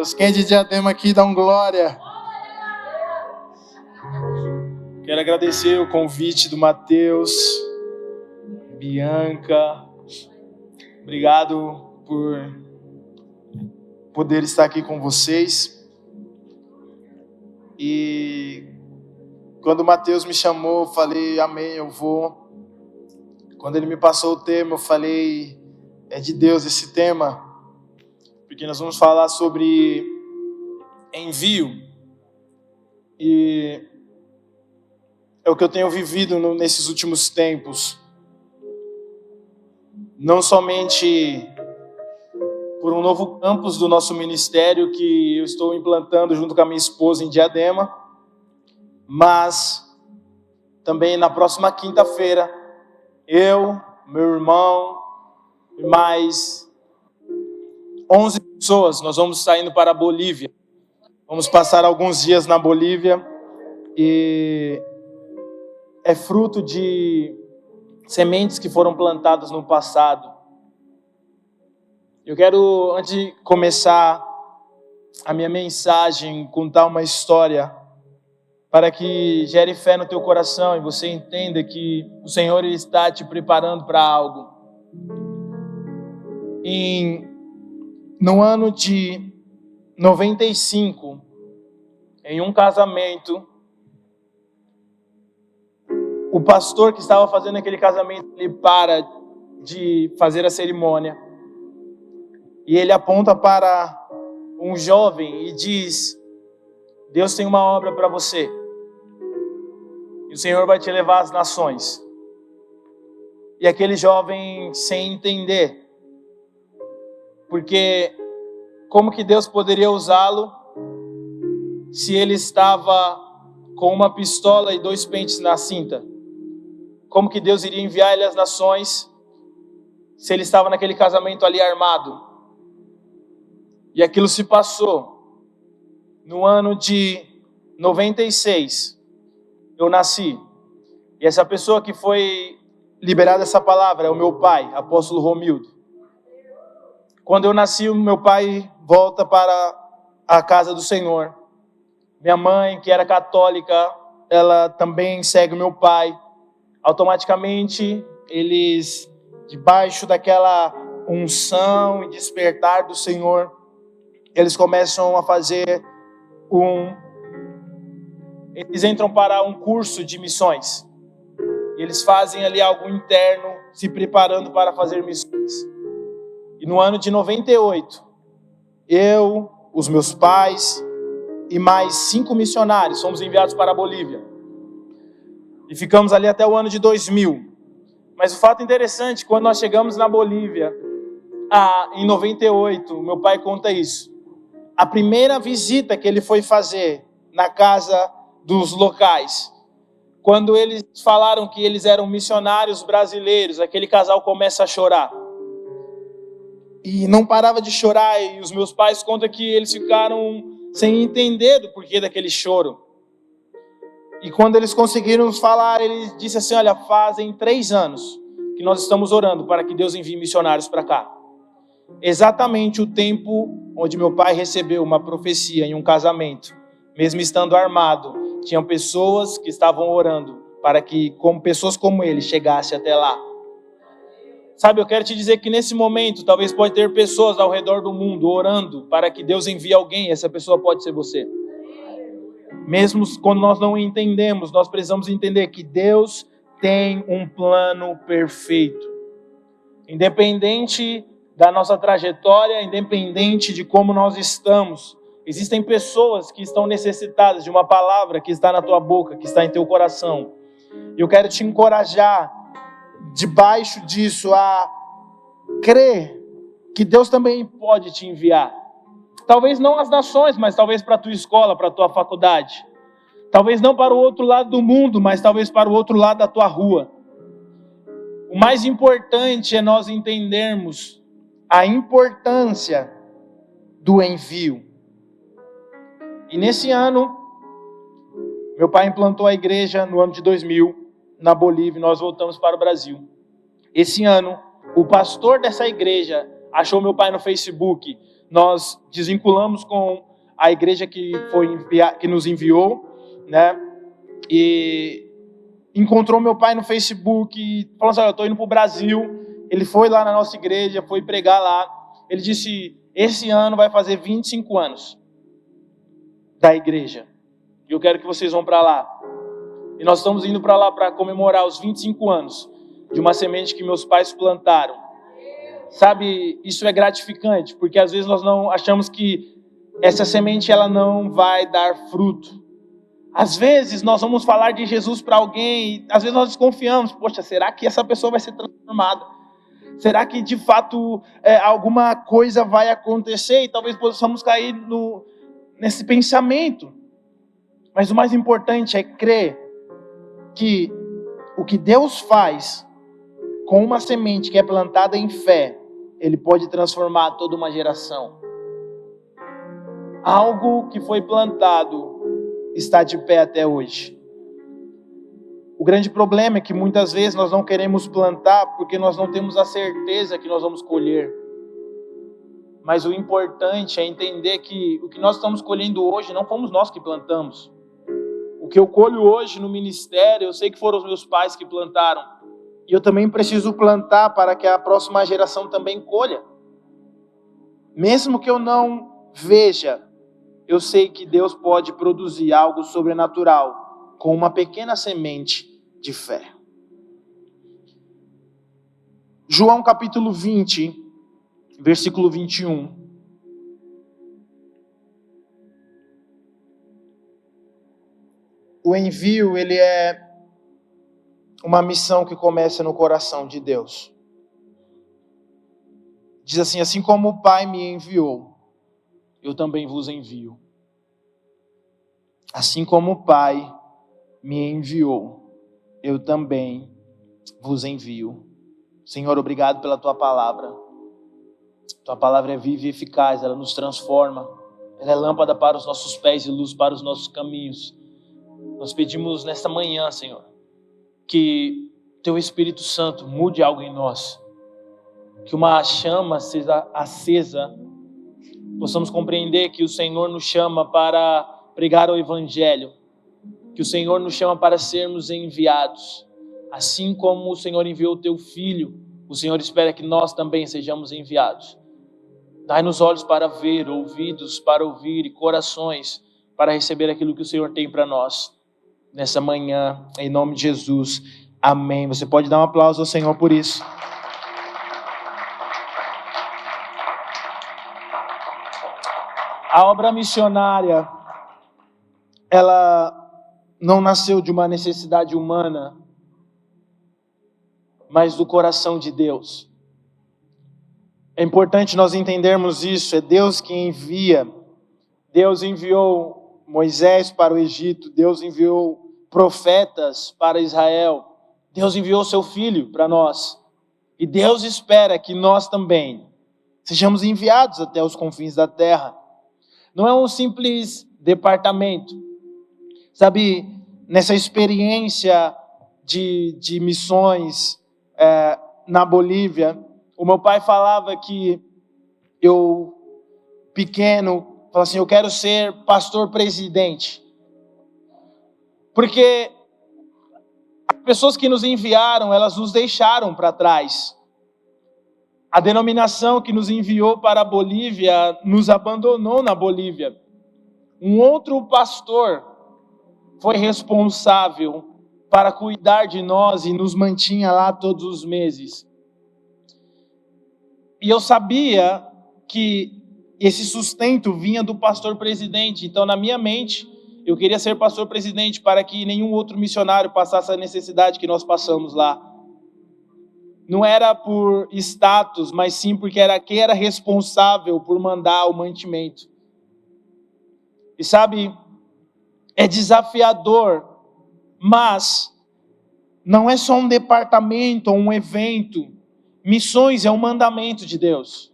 Deus. Quem é de Diadema aqui, dá um glória. Quero agradecer o convite do Matheus, Bianca. Obrigado por poder estar aqui com vocês. E quando o Matheus me chamou, eu falei, amém, eu vou. Quando ele me passou o tema, eu falei, é de Deus esse tema, porque nós vamos falar sobre envio. E é o que eu tenho vivido nesses últimos tempos. Não somente por um novo campus do nosso ministério que eu estou implantando junto com a minha esposa em Diadema, mas também na próxima quinta-feira, eu, meu irmão e mais 11 pessoas, nós vamos estar indo para a Bolívia. Vamos passar alguns dias na Bolívia e é fruto de sementes que foram plantadas no passado. Eu quero, antes de começar a minha mensagem, contar uma história para que gere fé no teu coração e você entenda que o Senhor ele está te preparando para algo. No ano de 95, em um casamento, o pastor que estava fazendo aquele casamento, ele para de fazer a cerimônia e ele aponta para um jovem e diz: Deus tem uma obra para você e o Senhor vai te levar às nações. E aquele jovem, sem entender, porque como que Deus poderia usá-lo se ele estava com uma pistola e 2 pentes na cinta? Como que Deus iria enviar ele às nações se ele estava naquele casamento ali armado? E aquilo se passou. No ano de 96, eu nasci. E essa pessoa que foi liberada essa palavra é o meu pai, apóstolo Romildo. Quando eu nasci, o meu pai volta para a casa do Senhor. Minha mãe, que era católica, ela também segue o meu pai. Automaticamente, eles, debaixo daquela unção e despertar do Senhor, eles começam a fazer eles entram para um curso de missões. Eles fazem ali algo interno, se preparando para fazer missões. E no ano de 98, eu, os meus pais e mais 5 missionários fomos enviados para a Bolívia. E ficamos ali até o ano de 2000. Mas o fato interessante, quando nós chegamos na Bolívia, em 98, meu pai conta isso. A primeira visita que ele foi fazer na casa dos locais, quando eles falaram que eles eram missionários brasileiros, aquele casal começa a chorar. E não parava de chorar, e os meus pais contam que eles ficaram sem entender do porquê daquele choro. E quando eles conseguiram falar, ele disse assim, olha, fazem 3 anos que nós estamos orando para que Deus envie missionários para cá. Exatamente o tempo onde meu pai recebeu uma profecia em um casamento, mesmo estando armado, tinham pessoas que estavam orando para que pessoas como ele chegassem até lá. Sabe, eu quero te dizer que nesse momento, talvez pode ter pessoas ao redor do mundo orando para que Deus envie alguém, essa pessoa pode ser você. Mesmo quando nós não entendemos, nós precisamos entender que Deus tem um plano perfeito. Independente da nossa trajetória, independente de como nós estamos, existem pessoas que estão necessitadas de uma palavra que está na tua boca, que está em teu coração. E eu quero te encorajar, debaixo disso, a crer que Deus também pode te enviar. Talvez não às nações, mas talvez para a tua escola, para a tua faculdade. Talvez não para o outro lado do mundo, mas talvez para o outro lado da tua rua. O mais importante é nós entendermos a importância do envio. E nesse ano, meu pai implantou a igreja no ano de 2000, na Bolívia, e nós voltamos para o Brasil. Esse ano, o pastor dessa igreja achou meu pai no Facebook. nós desvinculamos com a igreja que nos enviou, né? E encontrou meu pai no Facebook e falou assim: eu estou indo para o Brasil. Ele foi lá na nossa igreja, foi pregar lá. Ele disse: esse ano vai fazer 25 anos da igreja. E eu quero que vocês vão para lá. E nós estamos indo para lá para comemorar os 25 anos de uma semente que meus pais plantaram. Sabe, isso é gratificante, porque às vezes nós não achamos que essa semente ela não vai dar fruto. Às vezes nós vamos falar de Jesus para alguém e às vezes nós desconfiamos. Poxa, será que essa pessoa vai ser transformada? Será que de fato alguma coisa vai acontecer? E talvez possamos cair nesse pensamento. Mas o mais importante é crer que o que Deus faz com uma semente que é plantada em fé, Ele pode transformar toda uma geração. Algo que foi plantado está de pé até hoje. O grande problema é que muitas vezes nós não queremos plantar porque nós não temos a certeza que nós vamos colher. Mas o importante é entender que o que nós estamos colhendo hoje não fomos nós que plantamos. O que eu colho hoje no ministério, eu sei que foram os meus pais que plantaram. E eu também preciso plantar para que a próxima geração também colha. Mesmo que eu não veja, eu sei que Deus pode produzir algo sobrenatural com uma pequena semente de fé. João capítulo 20, versículo 21. O envio, ele é uma missão que começa no coração de Deus. Diz assim: assim como o Pai me enviou, eu também vos envio. Assim como o Pai me enviou, eu também vos envio. Senhor, obrigado pela Tua palavra. Tua palavra é viva e eficaz, ela nos transforma. Ela é lâmpada para os nossos pés e luz para os nossos caminhos. Nós pedimos nesta manhã, Senhor, que Teu Espírito Santo mude algo em nós. Que uma chama seja acesa. Possamos compreender que o Senhor nos chama para pregar o Evangelho. Que o Senhor nos chama para sermos enviados. Assim como o Senhor enviou o Teu Filho, o Senhor espera que nós também sejamos enviados. Dai-nos olhos para ver, ouvidos para ouvir e corações para receber aquilo que o Senhor tem para nós. Nessa manhã, em nome de Jesus. Amém. Você pode dar um aplauso ao Senhor por isso. A obra missionária, ela não nasceu de uma necessidade humana, mas do coração de Deus. É importante nós entendermos isso. É Deus que envia. Deus enviou Moisés para o Egito. Deus enviou profetas para Israel. Deus enviou seu Filho para nós. E Deus espera que nós também sejamos enviados até os confins da terra. Não é um simples departamento. Sabe, nessa experiência de missões na Bolívia, o meu pai falava que eu, pequeno, falava assim: eu quero ser pastor presidente. Porque as pessoas que nos enviaram, elas nos deixaram para trás. A denominação que nos enviou para a Bolívia nos abandonou na Bolívia. Um outro pastor foi responsável para cuidar de nós e nos mantinha lá todos os meses. E eu sabia que esse sustento vinha do pastor presidente. Então, na minha mente, eu queria ser pastor presidente para que nenhum outro missionário passasse a necessidade que nós passamos lá. Não era por status, mas sim porque era quem era responsável por mandar o mantimento. E sabe, é desafiador, mas não é só um departamento ou um evento. Missões é um mandamento de Deus.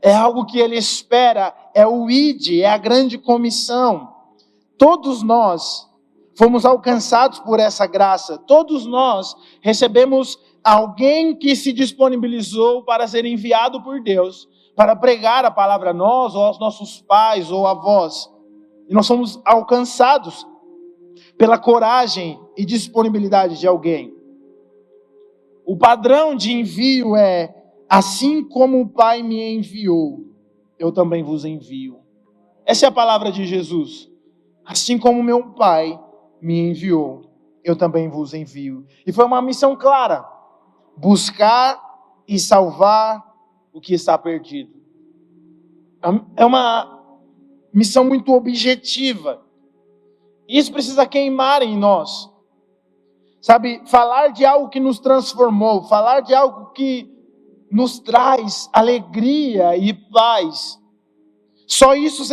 É algo que Ele espera, é o ID, é a grande comissão. Todos nós fomos alcançados por essa graça. Todos nós recebemos alguém que se disponibilizou para ser enviado por Deus, para pregar a palavra a nós, ou aos nossos pais, ou avós. E nós somos alcançados pela coragem e disponibilidade de alguém. O padrão de envio é: assim como o Pai me enviou, eu também vos envio. Essa é a palavra de Jesus. Assim como meu Pai me enviou, eu também vos envio. E foi uma missão clara: buscar e salvar o que está perdido. É uma missão muito objetiva. Isso precisa queimar em nós. Sabe, falar de algo que nos transformou, falar de algo que nos traz alegria e paz. Só isso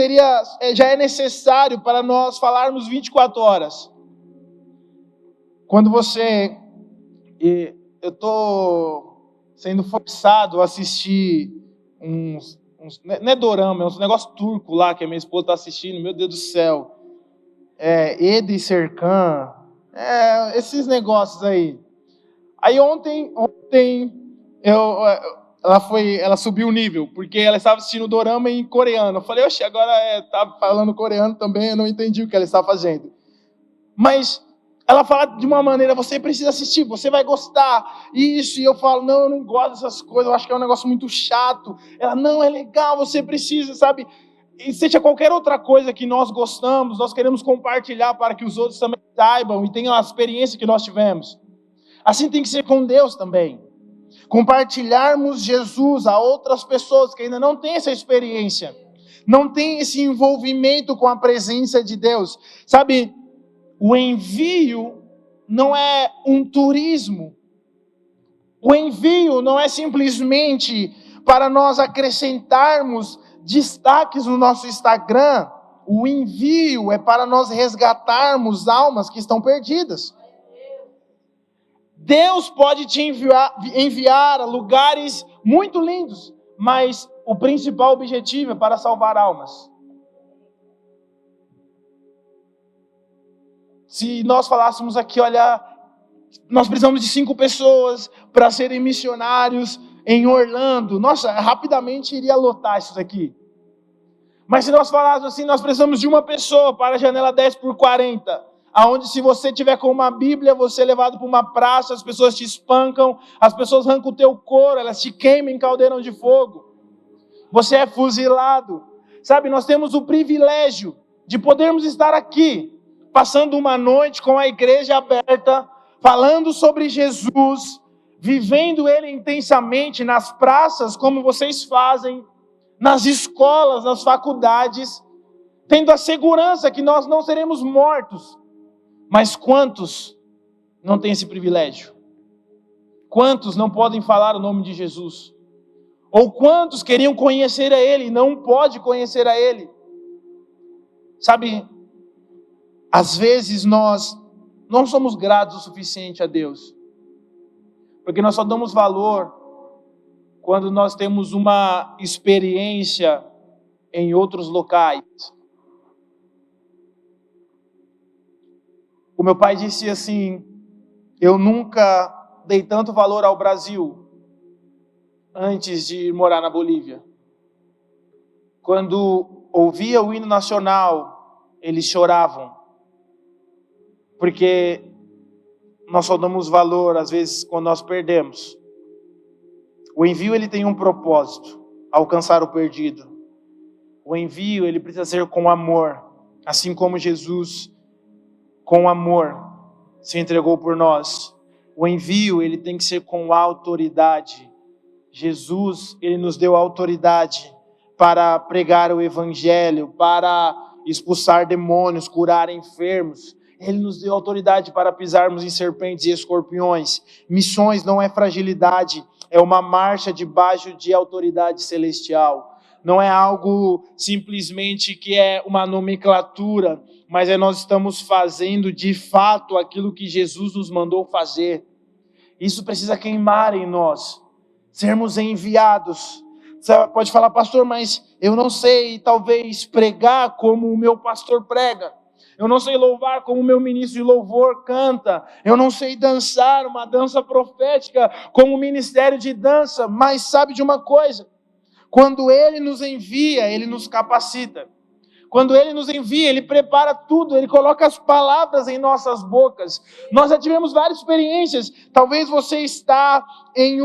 já é necessário para nós falarmos 24 horas. Quando eu estou sendo forçado a assistir não é dorama, é uns negócio turco lá que a minha esposa está assistindo, meu Deus do céu. Eda e Serkan, esses negócios aí. Aí ontem ela subiu o nível, porque ela estava assistindo o dorama em coreano. Eu falei, oxe, agora tá falando coreano também, eu não entendi o que ela estava fazendo. Mas ela fala de uma maneira: você precisa assistir, você vai gostar. Isso, e eu falo: não, eu não gosto dessas coisas, eu acho que é um negócio muito chato. Ela: não, é legal, você precisa, sabe? E seja qualquer outra coisa que nós gostamos, nós queremos compartilhar para que os outros também saibam e tenham a experiência que nós tivemos. Assim tem que ser com Deus também. Compartilharmos Jesus a outras pessoas que ainda não têm essa experiência, não têm esse envolvimento com a presença de Deus. Sabe, o envio não é um turismo. O envio não é simplesmente para nós acrescentarmos destaques no nosso Instagram. O envio é para nós resgatarmos almas que estão perdidas. Deus pode te enviar a lugares muito lindos, mas o principal objetivo é para salvar almas. Se nós falássemos aqui, olha, nós precisamos de 5 pessoas para serem missionários em Orlando, nossa, rapidamente iria lotar isso daqui. Mas se nós falássemos assim, nós precisamos de 1 pessoa para a janela 10x40, aonde se você tiver com uma Bíblia, você é levado para uma praça, as pessoas te espancam, as pessoas arrancam o teu couro, elas te queimam em caldeirão de fogo, você é fuzilado. Sabe, nós temos o privilégio de podermos estar aqui, passando uma noite com a igreja aberta, falando sobre Jesus, vivendo Ele intensamente nas praças, como vocês fazem, nas escolas, nas faculdades, tendo a segurança que nós não seremos mortos. Mas quantos não têm esse privilégio? Quantos não podem falar o nome de Jesus? Ou quantos queriam conhecer a Ele e não podem conhecer a Ele? Sabe, às vezes nós não somos gratos o suficiente a Deus, porque nós só damos valor quando nós temos uma experiência em outros locais. O meu pai disse assim: eu nunca dei tanto valor ao Brasil antes de morar na Bolívia. Quando ouvia o hino nacional, eles choravam, porque nós só damos valor às vezes quando nós perdemos. O envio, ele tem um propósito: alcançar o perdido. O envio, ele precisa ser com amor, assim como Jesus, com amor, se entregou por nós. O envio, ele tem que ser com autoridade. Jesus, ele nos deu autoridade para pregar o evangelho, para expulsar demônios, curar enfermos. Ele nos deu autoridade para pisarmos em serpentes e escorpiões. Missões não é fragilidade, é uma marcha debaixo de autoridade celestial. Não é algo simplesmente que é uma nomenclatura, mas nós estamos fazendo de fato aquilo que Jesus nos mandou fazer. Isso precisa queimar em nós, sermos enviados. Você pode falar: pastor, mas eu não sei talvez pregar como o meu pastor prega. Eu não sei louvar como o meu ministro de louvor canta. Eu não sei dançar uma dança profética como o ministério de dança. Mas sabe de uma coisa? Quando Ele nos envia, Ele nos capacita. Quando Ele nos envia, Ele prepara tudo, Ele coloca as palavras em nossas bocas. Nós já tivemos várias experiências. Talvez você está em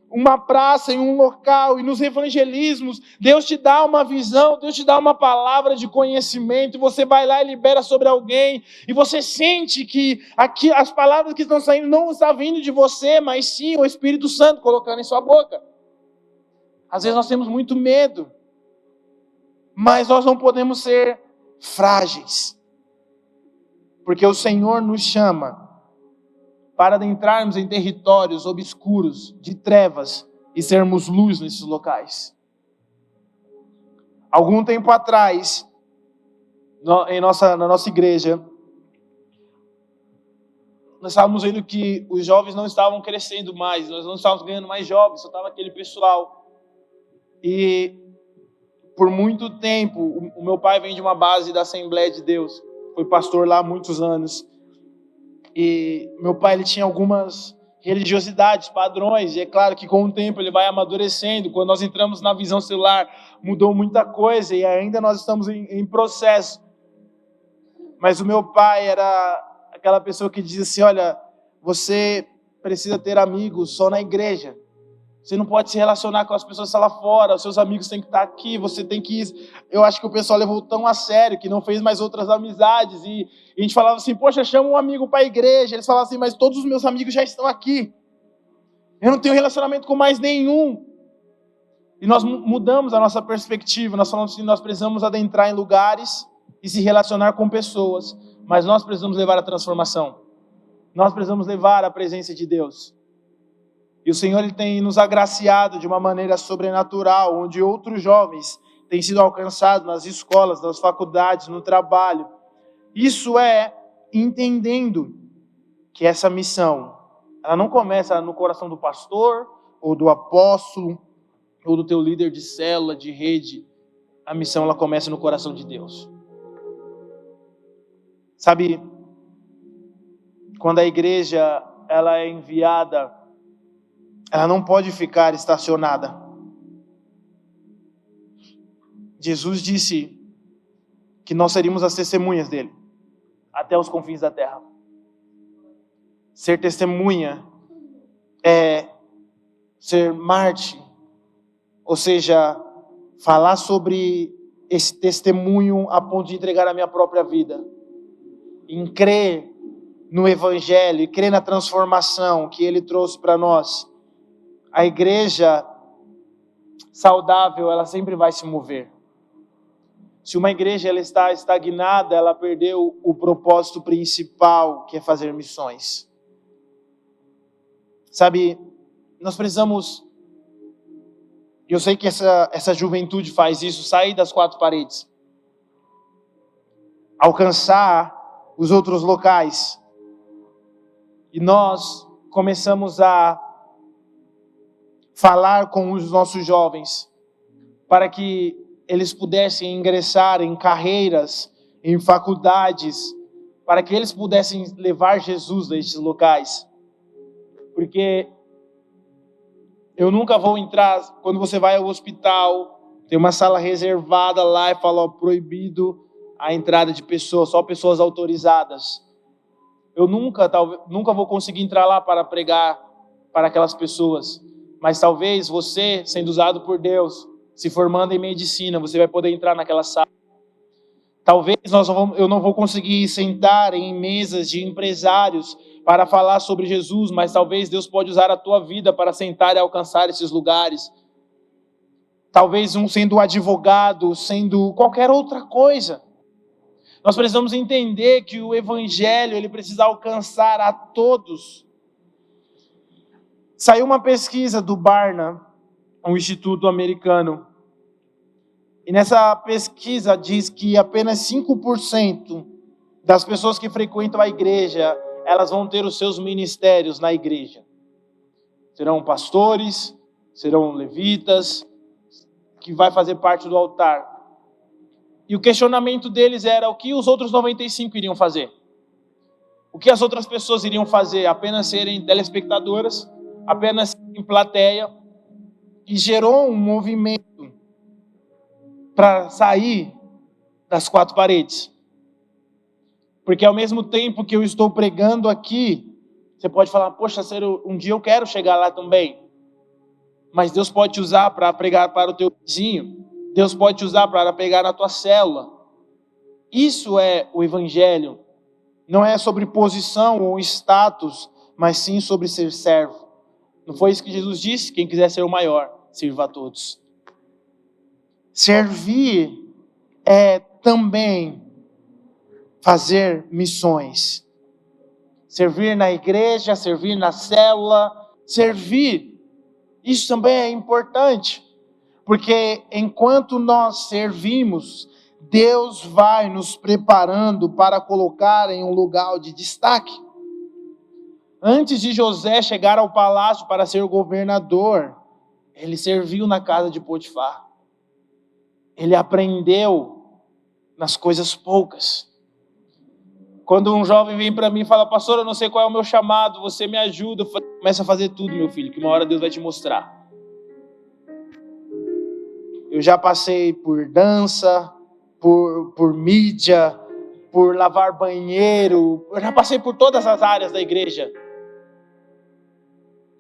uma praça, em um local, e nos evangelismos, Deus te dá uma visão, Deus te dá uma palavra de conhecimento, e você vai lá e libera sobre alguém, e você sente que aqui as palavras que estão saindo não estão vindo de você, mas sim o Espírito Santo colocando em sua boca. Às vezes nós temos muito medo, mas nós não podemos ser frágeis, porque o Senhor nos chama para adentrarmos em territórios obscuros, de trevas, e sermos luz nesses locais. Algum tempo atrás, na nossa igreja, nós estávamos vendo que os jovens não estavam crescendo mais, nós não estávamos ganhando mais jovens, só estava aquele pessoal. E por muito tempo, o meu pai vem de uma base da Assembleia de Deus, foi pastor lá há muitos anos. E meu pai, ele tinha algumas religiosidades, padrões, e é claro que com o tempo ele vai amadurecendo. Quando nós entramos na visão celular, mudou muita coisa, e ainda nós estamos em processo. Mas o meu pai era aquela pessoa que dizia assim: olha, você precisa ter amigos só na igreja. Você não pode se relacionar com as pessoas que estão lá fora, os seus amigos têm que estar aqui, você tem que ir. Eu acho que o pessoal levou tão a sério que não fez mais outras amizades. E a gente falava assim: poxa, chama um amigo para a igreja. Eles falavam assim: mas todos os meus amigos já estão aqui. Eu não tenho relacionamento com mais nenhum. E nós mudamos a nossa perspectiva. Nós falamos assim: nós precisamos adentrar em lugares e se relacionar com pessoas. Mas nós precisamos levar a transformação. Nós precisamos levar a presença de Deus. E o Senhor, Ele tem nos agraciado de uma maneira sobrenatural, onde outros jovens têm sido alcançados nas escolas, nas faculdades, no trabalho. Isso é entendendo que essa missão, ela não começa no coração do pastor, ou do apóstolo, ou do teu líder de célula, de rede. A missão, ela começa no coração de Deus. Sabe, quando a igreja, ela é enviada, ela não pode ficar estacionada. Jesus disse que nós seríamos as testemunhas dele, até os confins da terra. Ser testemunha é ser mártir, ou seja, falar sobre esse testemunho a ponto de entregar a minha própria vida, em crer no Evangelho, e crer na transformação que ele trouxe para nós. A igreja saudável, ela sempre vai se mover. Se uma igreja ela está estagnada, ela perdeu o propósito principal, que é fazer missões. Sabe, nós precisamos, eu sei que essa juventude faz isso, sair das quatro paredes, alcançar os outros locais. E nós começamos a falar com os nossos jovens, para que eles pudessem ingressar em carreiras, em faculdades, para que eles pudessem levar Jesus a esses locais. Porque eu nunca vou entrar, quando você vai ao hospital, tem uma sala reservada lá e fala, ó, proibido a entrada de pessoas, só pessoas autorizadas. Eu nunca vou conseguir entrar lá para pregar para aquelas pessoas. Mas talvez você, sendo usado por Deus, se formando em medicina, você vai poder entrar naquela sala. Talvez eu não vou conseguir sentar em mesas de empresários para falar sobre Jesus, mas talvez Deus pode usar a tua vida para sentar e alcançar esses lugares. Talvez sendo advogado, sendo qualquer outra coisa. Nós precisamos entender que o Evangelho, ele precisa alcançar a todos. Saiu uma pesquisa do Barna, um instituto americano, e nessa pesquisa diz que apenas 5% das pessoas que frequentam a igreja, elas vão ter os seus ministérios na igreja. Serão pastores, serão levitas, que vai fazer parte do altar. E o questionamento deles era o que os outros 95 iriam fazer. O que as outras pessoas iriam fazer? Apenas serem telespectadoras, apenas em plateia. E gerou um movimento para sair das quatro paredes. Porque ao mesmo tempo que eu estou pregando aqui, você pode falar, poxa, um dia eu quero chegar lá também. Mas Deus pode te usar para pregar para o teu vizinho. Deus pode te usar para pregar na tua célula. Isso é o evangelho. Não é sobre posição ou status, mas sim sobre ser servo. Não foi isso que Jesus disse? Quem quiser ser o maior, sirva a todos. Servir é também fazer missões. Servir na igreja, servir na célula, servir. Isso também é importante, porque enquanto nós servimos, Deus vai nos preparando para colocar em um lugar de destaque. Antes de José chegar ao palácio para ser governador, ele serviu na casa de Potifar. Ele aprendeu nas coisas poucas. Quando um jovem vem para mim e fala, pastor, eu não sei qual é o meu chamado, você me ajuda. Começa a fazer tudo, meu filho, que uma hora Deus vai te mostrar. Eu já passei por dança, por mídia, por lavar banheiro. Eu já passei por todas as áreas da igreja.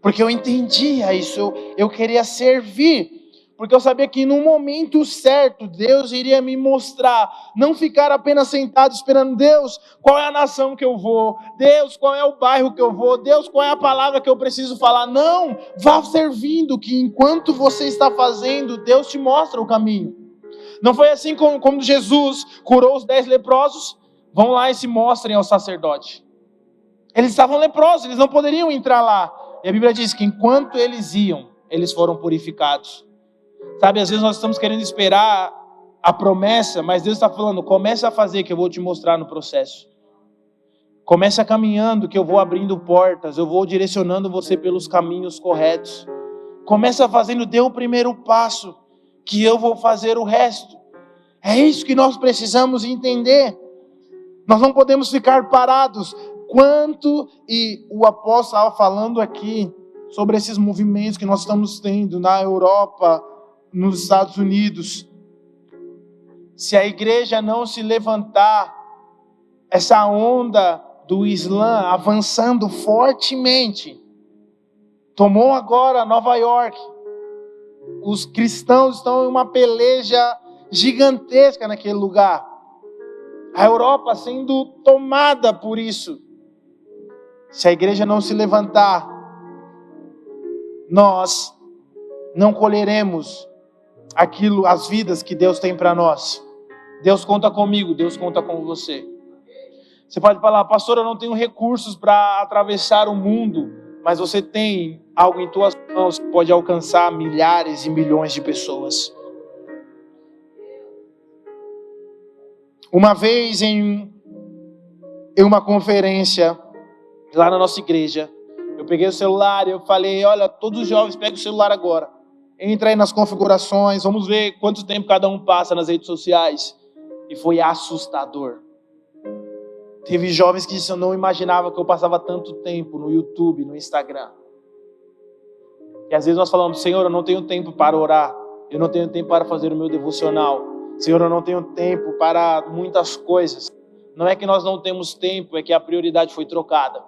Porque eu entendia isso, eu queria servir. Porque eu sabia que no momento certo, Deus iria me mostrar. Não ficar apenas sentado esperando, Deus, qual é a nação que eu vou? Deus, qual é o bairro que eu vou? Deus, qual é a palavra que eu preciso falar? Não, vá servindo, que enquanto você está fazendo, Deus te mostra o caminho. Não foi assim como Jesus curou os 10 leprosos? Vão lá e se mostrem ao sacerdote. Eles estavam leprosos, eles não poderiam entrar lá. E a Bíblia diz que enquanto eles iam, eles foram purificados. Sabe, às vezes nós estamos querendo esperar a promessa, mas Deus está falando, começa a fazer que eu vou te mostrar no processo. Começa caminhando que eu vou abrindo portas, eu vou direcionando você pelos caminhos corretos. Começa fazendo, dê o primeiro passo, que eu vou fazer o resto. É isso que nós precisamos entender. Nós não podemos ficar parados. E o apóstolo estava falando aqui sobre esses movimentos que nós estamos tendo na Europa, nos Estados Unidos. Se a igreja não se levantar, essa onda do Islã avançando fortemente, tomou agora Nova York. Os cristãos estão em uma peleja gigantesca naquele lugar. A Europa sendo tomada por isso. Se a igreja não se levantar, nós não colheremos as vidas que Deus tem para nós. Deus conta comigo, Deus conta com você. Você pode falar, pastor, eu não tenho recursos para atravessar o mundo, mas você tem algo em tuas mãos que pode alcançar milhares e milhões de pessoas. Uma vez em uma conferência lá na nossa igreja, eu peguei o celular e eu falei, olha, todos os jovens pegam o celular agora. Entra aí nas configurações, vamos ver quanto tempo cada um passa nas redes sociais. E foi assustador. Teve jovens que disseram, eu não imaginava que eu passava tanto tempo no YouTube, no Instagram. E às vezes nós falamos, Senhor, eu não tenho tempo para orar. Eu não tenho tempo para fazer o meu devocional. Senhor, eu não tenho tempo para muitas coisas. Não é que nós não temos tempo, é que a prioridade foi trocada.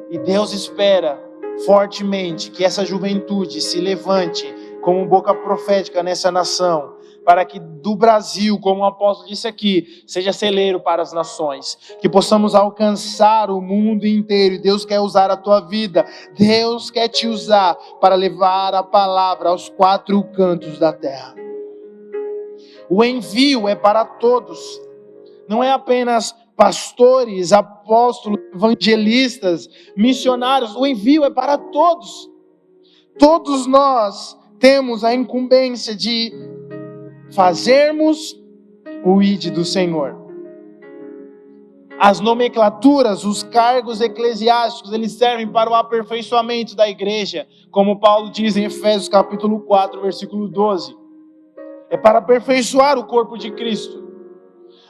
E Deus espera fortemente que essa juventude se levante como boca profética nessa nação, para que do Brasil, como o apóstolo disse aqui, seja celeiro para as nações, que possamos alcançar o mundo inteiro. E Deus quer usar a tua vida, Deus quer te usar para levar a palavra aos 4 cantos da terra. O envio é para todos, não é apenas pastores, apóstolos, evangelistas, missionários. O envio é para todos. Todos nós temos a incumbência de fazermos o ID do Senhor. As nomenclaturas, os cargos eclesiásticos, eles servem para o aperfeiçoamento da igreja, como Paulo diz em Efésios capítulo 4, versículo 12. É para aperfeiçoar o corpo de Cristo.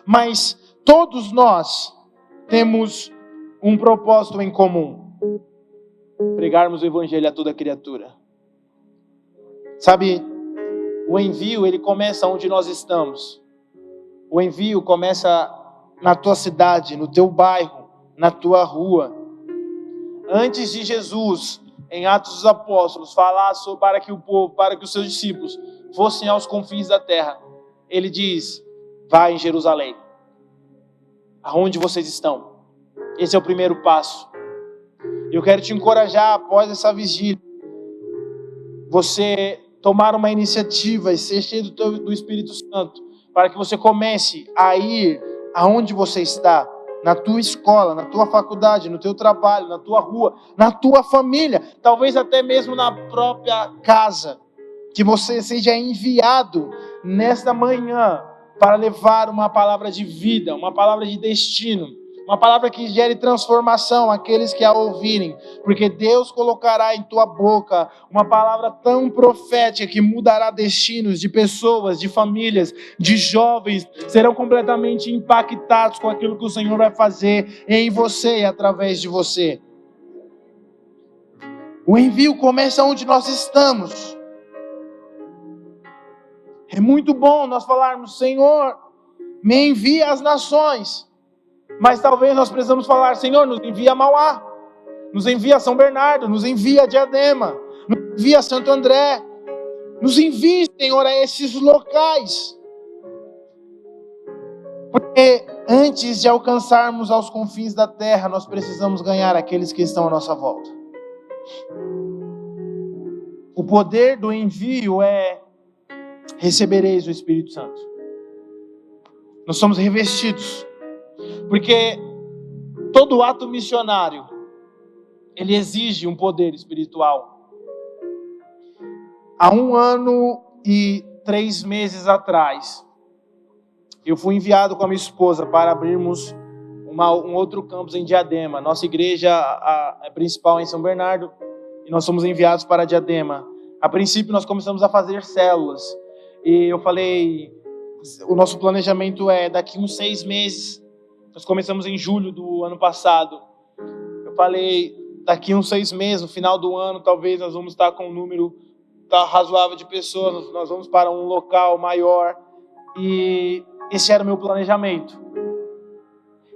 Mas todos nós temos um propósito em comum: pregarmos o evangelho a toda criatura. Sabe, O envio, ele começa onde nós estamos. O envio começa na tua cidade, no teu bairro, na tua rua. Antes de Jesus, em Atos dos Apóstolos, falar para que o povo, para que os seus discípulos fossem aos confins da terra, ele diz: vai em Jerusalém, aonde vocês estão. Esse é o primeiro passo. Eu quero te encorajar, após essa vigília, você tomar uma iniciativa e ser cheio do Espírito Santo, para que você comece a ir aonde você está, na tua escola, na tua faculdade, no teu trabalho, na tua rua, na tua família, talvez até mesmo na própria casa, que você seja enviado nesta manhã para levar uma palavra de vida, uma palavra de destino, uma palavra que gere transformação àqueles que a ouvirem, porque Deus colocará em tua boca uma palavra tão profética que mudará destinos de pessoas, de famílias, de jovens, serão completamente impactados com aquilo que o Senhor vai fazer em você e através de você. O envio começa onde nós estamos. É muito bom nós falarmos: Senhor, me envia às nações. Mas talvez nós precisamos falar: Senhor, nos envia a Mauá, nos envia a São Bernardo, nos envia a Diadema, nos envia a Santo André, nos envie, Senhor, a esses locais. Porque antes de alcançarmos aos confins da terra, nós precisamos ganhar aqueles que estão à nossa volta. O poder do envio é: recebereis o Espírito Santo. Nós somos revestidos. Porque todo ato missionário, ele exige um poder espiritual. Há 1 ano e 3 meses atrás, eu fui enviado com a minha esposa para abrirmos um outro campus em Diadema. Nossa igreja a principal é em São Bernardo, e nós somos enviados para Diadema. A princípio nós começamos a fazer células, e eu falei, o nosso planejamento é daqui uns 6 meses. Nós começamos em julho do ano passado. Eu falei, daqui uns 6 meses, no final do ano, talvez nós vamos estar com um número razoável de pessoas, nós vamos para um local maior. E esse era o meu planejamento.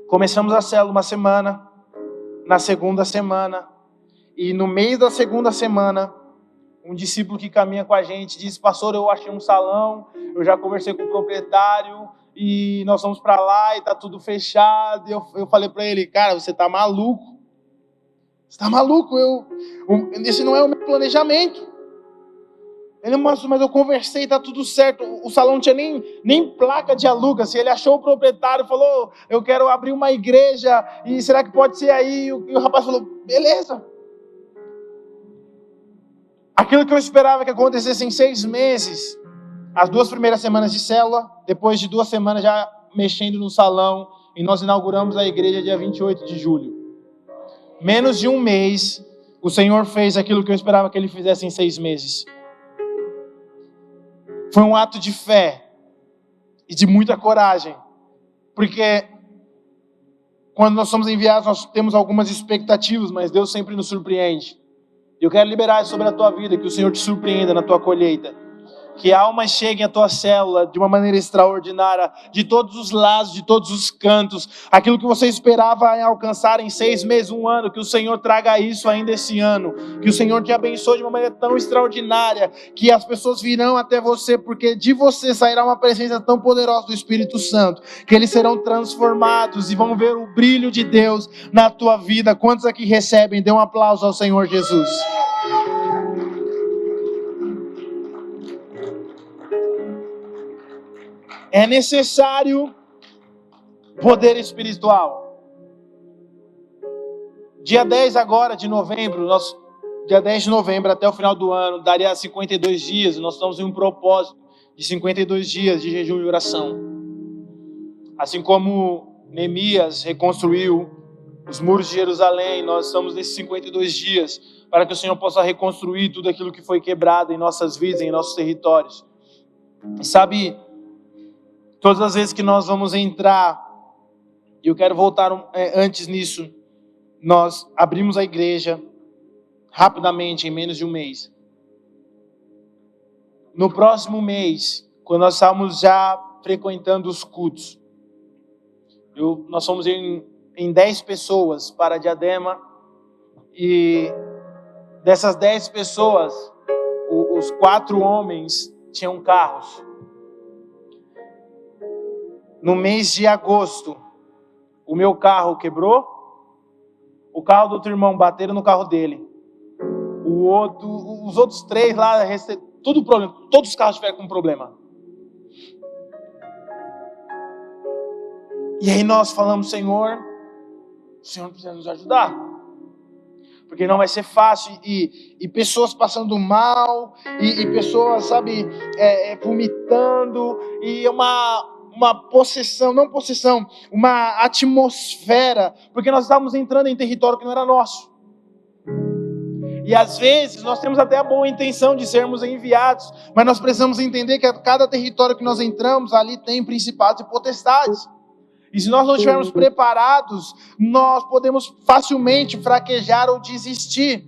Começamos a célula uma semana, na segunda semana, e no meio da segunda semana, um discípulo que caminha com a gente disse: pastor, eu achei um salão, eu já conversei com o proprietário, e nós vamos para lá e está tudo fechado. E eu falei para ele: cara, você está maluco. Você está maluco, esse não é o meu planejamento. Ele: mas eu conversei, está tudo certo. O salão não tinha nem placa de aluga. Se ele achou o proprietário, falou: eu quero abrir uma igreja, e será que pode ser aí? E o rapaz falou: beleza. Aquilo que eu esperava que acontecesse em 6 meses, as 2 primeiras semanas de célula, depois de 2 semanas já mexendo no salão, e nós inauguramos a igreja dia 28 de julho. Menos de 1 mês, o Senhor fez aquilo que eu esperava que Ele fizesse em 6 meses. Foi um ato de fé e de muita coragem, porque quando nós somos enviados, nós temos algumas expectativas, mas Deus sempre nos surpreende. Eu quero liberar sobre a tua vida, que o Senhor te surpreenda na tua colheita. Que almas cheguem à tua célula de uma maneira extraordinária, de todos os lados, de todos os cantos. Aquilo que você esperava alcançar em 6 meses, 1 ano, que o Senhor traga isso ainda esse ano. Que o Senhor te abençoe de uma maneira tão extraordinária, que as pessoas virão até você, porque de você sairá uma presença tão poderosa do Espírito Santo, que eles serão transformados e vão ver o brilho de Deus na tua vida. Quantos aqui recebem? Dê um aplauso ao Senhor Jesus. É necessário poder espiritual. Dia 10 agora de novembro, dia 10 de novembro até o final do ano, daria 52 dias, nós estamos em um propósito de 52 dias de jejum e oração. Assim como Neemias reconstruiu os muros de Jerusalém, nós estamos nesses 52 dias para que o Senhor possa reconstruir tudo aquilo que foi quebrado em nossas vidas, em nossos territórios. E sabe, todas as vezes que nós vamos entrar, e eu quero voltar antes nisso, nós abrimos a igreja rapidamente, em menos de 1 mês. no próximo mês, quando nós estávamos já frequentando os cultos, nós fomos em 10 pessoas para Diadema, e dessas 10 pessoas, os 4 homens tinham carros. No mês de agosto, o meu carro quebrou, o carro do outro irmão bateram no carro dele, os outros 3 lá, tudo problema, todos os carros tiveram com problema. E aí nós falamos, Senhor, o Senhor precisa nos ajudar, porque não vai ser fácil, e pessoas passando mal, e pessoas, sabe, vomitando, e uma possessão, não possessão, uma atmosfera, porque nós estávamos entrando em território que não era nosso. E às vezes nós temos até a boa intenção de sermos enviados, mas nós precisamos entender que a cada território que nós entramos, ali tem principados e potestades. E se nós não estivermos preparados, nós podemos facilmente fraquejar ou desistir.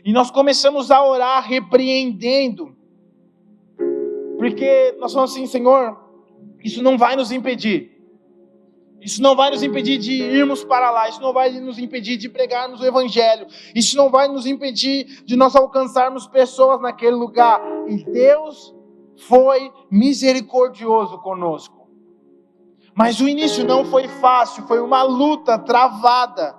E nós começamos a orar repreendendo, porque nós falamos assim, Senhor, isso não vai nos impedir. Isso não vai nos impedir de irmos para lá. Isso não vai nos impedir de pregarmos o Evangelho. Isso não vai nos impedir de nós alcançarmos pessoas naquele lugar. E Deus foi misericordioso conosco. Mas o início não foi fácil. Foi uma luta travada.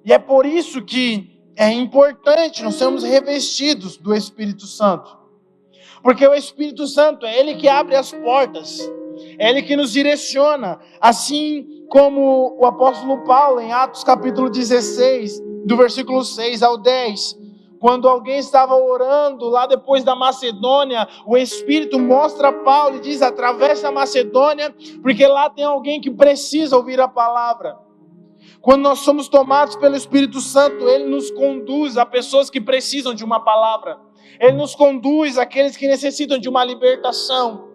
E é por isso que é importante nós sermos revestidos do Espírito Santo. Porque o Espírito Santo é Ele que abre as portas. É Ele que nos direciona, assim como o apóstolo Paulo, em Atos capítulo 16, do versículo 6 ao 10, quando alguém estava orando lá depois da Macedônia, o Espírito mostra a Paulo e diz, atravessa a Macedônia, porque lá tem alguém que precisa ouvir a palavra. Quando nós somos tomados pelo Espírito Santo, Ele nos conduz a pessoas que precisam de uma palavra. Ele nos conduz àqueles que necessitam de uma libertação.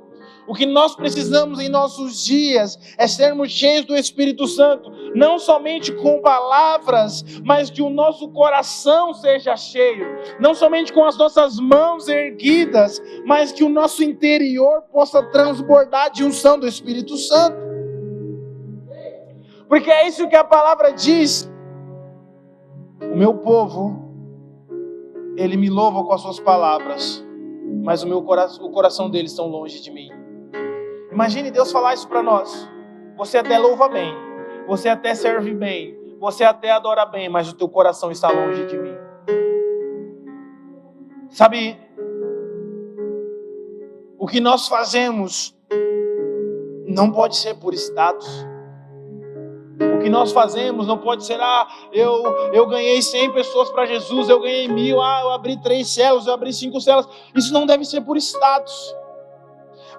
O que nós precisamos em nossos dias é sermos cheios do Espírito Santo, não somente com palavras, mas que o nosso coração seja cheio, não somente com as nossas mãos erguidas, mas que o nosso interior possa transbordar de unção do Espírito Santo. Porque é isso que a palavra diz. O meu povo, ele me louva com as suas palavras, mas o coração deles está longe de mim. Imagine Deus falar isso para nós. Você até louva bem, você até serve bem, você até adora bem, mas o teu coração está longe de mim. Sabe, o que nós fazemos não pode ser por status. O que nós fazemos não pode ser, eu ganhei 100 pessoas para Jesus, eu ganhei 1000, eu abri 3 células, eu abri 5 células. Isso não deve ser por status,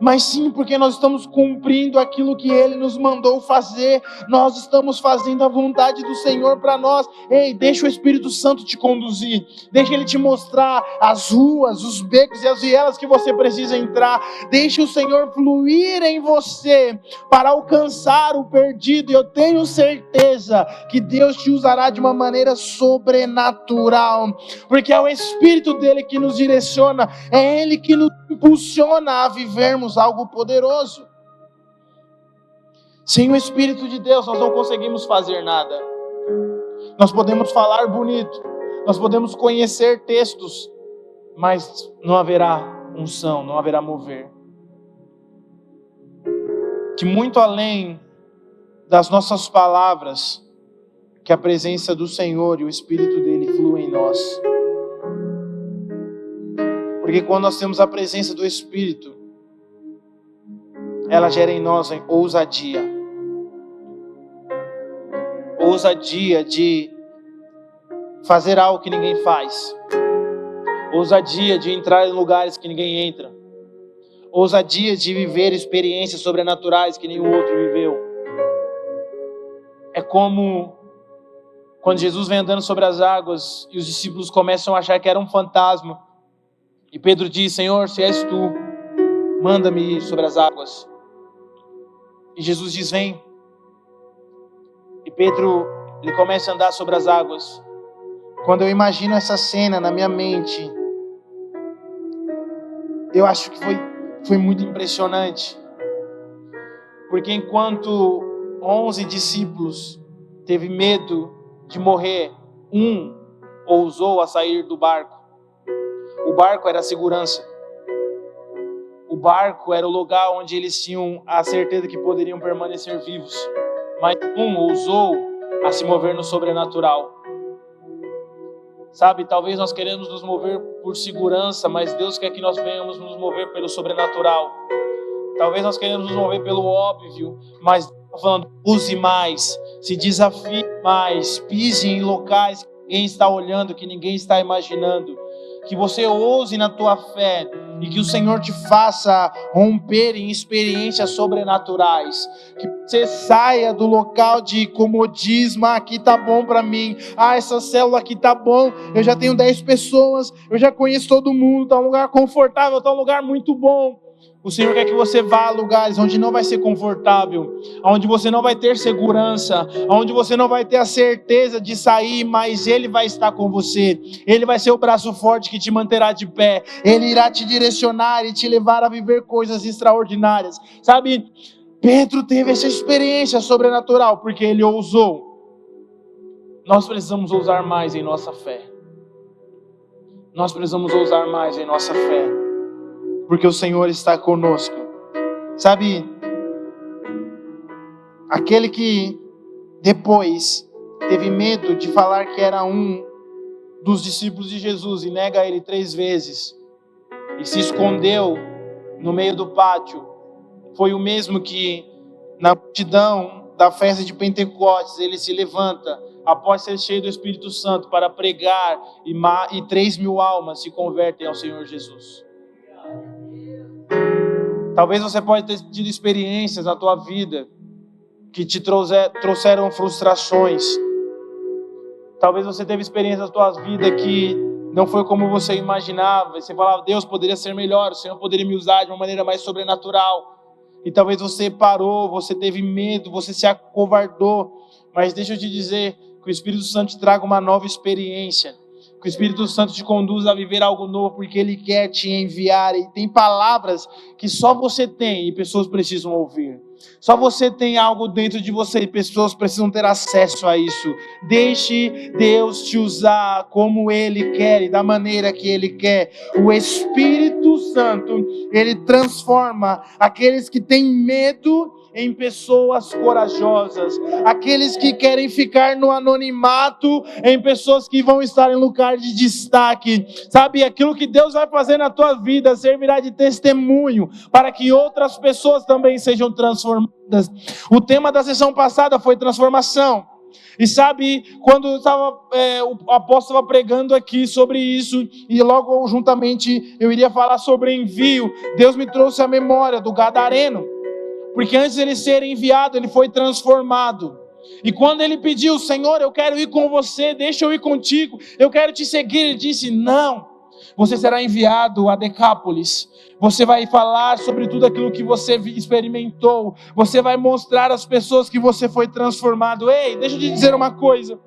mas sim porque nós estamos cumprindo aquilo que Ele nos mandou fazer. Nós estamos fazendo a vontade do Senhor para nós. Ei, deixa o Espírito Santo te conduzir, deixa Ele te mostrar as ruas, os becos e as vielas que você precisa entrar. Deixa o Senhor fluir em você para alcançar o perdido, e eu tenho certeza que Deus te usará de uma maneira sobrenatural, porque é o Espírito dele que nos direciona, é Ele que nos impulsiona a vivermos algo poderoso. Sem o Espírito de Deus nós não conseguimos fazer nada. Nós podemos falar bonito, nós podemos conhecer textos, mas não haverá unção, não haverá mover. Que muito além das nossas palavras, que a presença do Senhor e o Espírito dele fluem em nós. Porque quando nós temos a presença do Espírito, ela gera em nós ousadia. Ousadia de fazer algo que ninguém faz. Ousadia de entrar em lugares que ninguém entra. Ousadia de viver experiências sobrenaturais que nenhum outro viveu. É como quando Jesus vem andando sobre as águas e os discípulos começam a achar que era um fantasma. E Pedro diz, Senhor, se és tu, manda-me ir sobre as águas. E Jesus diz, vem. E Pedro, ele começa a andar sobre as águas. Quando eu imagino essa cena na minha mente, eu acho que foi muito impressionante. Porque enquanto 11 discípulos teve medo de morrer, um ousou a sair do barco. O barco era a segurança. O barco era o lugar onde eles tinham a certeza que poderiam permanecer vivos. Mas um ousou a se mover no sobrenatural. Sabe, talvez nós queremos nos mover por segurança, mas Deus quer que nós venhamos nos mover pelo sobrenatural. Talvez nós queremos nos mover pelo óbvio, mas Deus está falando, use mais, se desafie mais, pise em locais que ninguém está olhando, que ninguém está imaginando. Que você ouse na tua fé e que o Senhor te faça romper em experiências sobrenaturais. Que você saia do local de comodismo, aqui tá bom para mim, essa célula aqui tá bom, eu já tenho 10 pessoas, eu já conheço todo mundo, tá um lugar confortável, tá um lugar muito bom. O Senhor quer que você vá a lugares onde não vai ser confortável, onde você não vai ter segurança, onde você não vai ter a certeza de sair, mas Ele vai estar com você. Ele vai ser o braço forte que te manterá de pé. Ele irá te direcionar e te levar a viver coisas extraordinárias. Sabe, Pedro teve essa experiência sobrenatural porque ele ousou. Nós precisamos ousar mais em nossa fé. Nós precisamos ousar mais em nossa fé. Porque o Senhor está conosco. Sabe, aquele que depois teve medo de falar que era um dos discípulos de Jesus e nega ele 3 vezes e se escondeu no meio do pátio, foi o mesmo que na multidão da festa de Pentecostes ele se levanta após ser cheio do Espírito Santo para pregar e 3.000 almas se convertem ao Senhor Jesus. Talvez você pode ter tido experiências na tua vida que te trouxeram frustrações. Talvez você teve experiências na tua vida que não foi como você imaginava. Você falava, Deus poderia ser melhor, o Senhor poderia me usar de uma maneira mais sobrenatural. E talvez você parou, você teve medo, você se acovardou. Mas deixa eu te dizer que o Espírito Santo te traga uma nova experiência. Que o Espírito Santo te conduza a viver algo novo, porque Ele quer te enviar. E tem palavras que só você tem e pessoas precisam ouvir. Só você tem algo dentro de você e pessoas precisam ter acesso a isso. Deixe Deus te usar como Ele quer e da maneira que Ele quer. O Espírito Santo, Ele transforma aqueles que têm medo em pessoas corajosas, aqueles que querem ficar no anonimato, em pessoas que vão estar em lugar de destaque. Sabe, aquilo que Deus vai fazer na tua vida servirá de testemunho para que outras pessoas também sejam transformadas. O tema da sessão passada foi transformação. E sabe, quando o apóstolo estava pregando aqui sobre isso, e logo juntamente eu iria falar sobre envio, Deus me trouxe a memória do Gadareno. Porque antes de ele ser enviado, ele foi transformado. E quando ele pediu, Senhor, eu quero ir com você, deixa eu ir contigo, eu quero te seguir, ele disse, não, você será enviado a Decápolis. Você vai falar sobre tudo aquilo que você experimentou. Você vai mostrar às pessoas que você foi transformado. Ei, deixa eu te dizer uma coisa.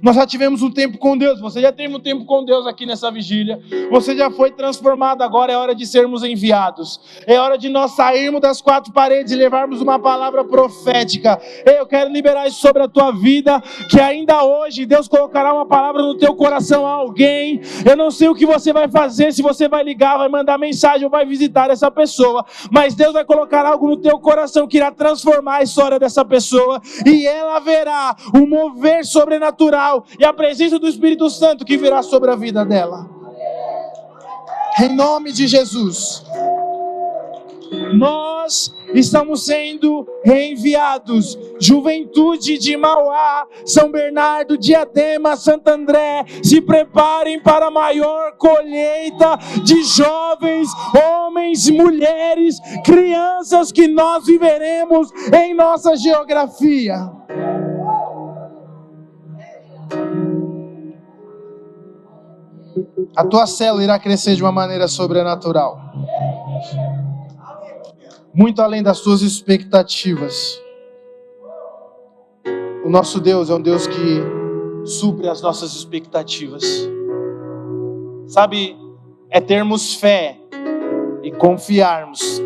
Nós já tivemos um tempo com Deus, você já teve um tempo com Deus aqui nessa vigília, você já foi transformado, agora é hora de sermos enviados, é hora de nós sairmos das 4 paredes e levarmos uma palavra profética. Eu quero liberar isso sobre a tua vida, que ainda hoje Deus colocará uma palavra no teu coração a alguém. Eu não sei o que você vai fazer, se você vai ligar, vai mandar mensagem ou vai visitar essa pessoa, mas Deus vai colocar algo no teu coração que irá transformar a história dessa pessoa, e ela verá o mover sobrenatural e a presença do Espírito Santo que virá sobre a vida dela. Em nome de Jesus. Nós estamos sendo reenviados. Juventude de Mauá, São Bernardo, Diadema, Santo André, se preparem para a maior colheita de jovens, homens, mulheres, crianças que nós viveremos em nossa geografia. A tua célula irá crescer de uma maneira sobrenatural, muito além das tuas expectativas. O nosso Deus é um Deus que supre as nossas expectativas. Sabe, é termos fé e confiarmos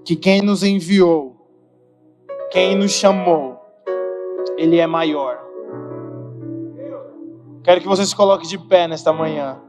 que quem nos enviou, quem nos chamou, Ele é maior. Quero que você se coloque de pé nesta manhã.